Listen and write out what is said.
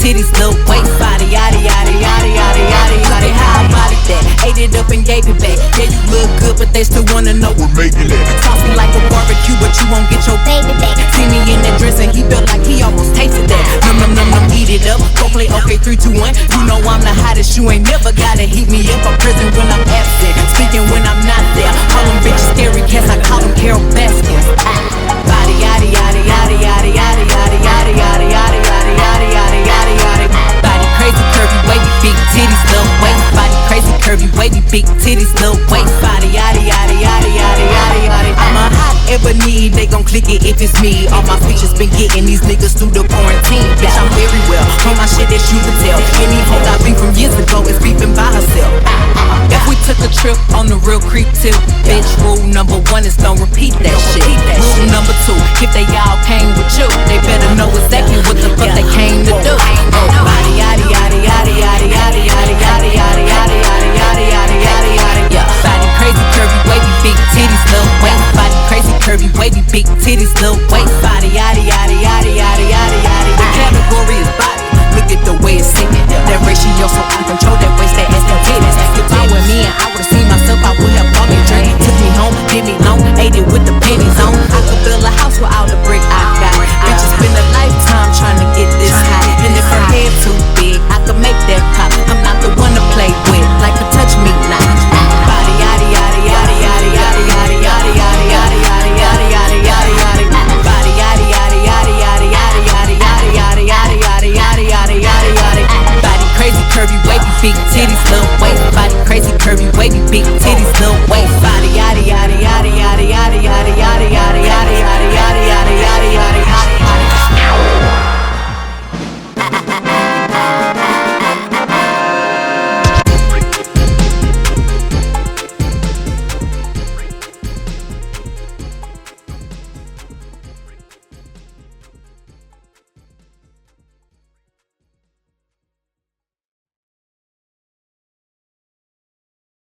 titties, little waist. Body, yada, yada, yada, yada, yada, yada. How I body that? Ate it up and gave it back. Yeah, you look good, but they still wanna know we're making it. Saucy like a barbecue, but you won't get your baby back. See me in that dress and he felt like he almost tasted that. Num num num num, eat it up. Go play okay, 3, 2, 1. You know I'm the hottest. You ain't never gotta heat me up. I'm present when I'm absent, speaking when I'm not there. Call them bitches scary cats. I call them Carol Baskins. Body yada yada yada yada yada yada yada yada yada yada yada yada yada yada. Body crazy curvy wavy big titties little waist. Body crazy curvy wavy big titties little waist. Body yada yada yada yada yada yada. I'm a hot ebony, they gon' click it if it's me. All my features been getting these niggas through the quarantine. Bitch, I'm very well on my shit that you can tell. Any hoe I been from years ago is beefing by herself. If we took a trip on the real creep tip, bitch, rule number 1 is don't repeat that shit. Rule number 2, if they all came with you, they better know exactly what the fuck they came to do. Body yada yada yada yada yada yada yada yada yada yada yada yada yada yada. Body crazy curvy wavy big titties little waist. Body crazy curvy wavy big titties little waist. Body yada yada yada yada yada yada. The category is body. Look at the way it's singing. That ratio so I control that waist, that ass, that titties. If I were me and I would've seen myself, I would have bought me a drink. Took me home, did me long, ate it with the pennies on. I could build a house with all the brick I got. Bitches spend a lifetime trying to get this high. And if her head too big, I could make that pop. I'm not the one to play with, like a touch me not. Body yada yada yada yada yada yada yada yada yada yada yada yada yada yada. Body yada yada yada yada yada yada yada yada yada yada yada yada yada yada. Body crazy curvy wavy big titties little waist. Body crazy curvy wavy big titties little waist.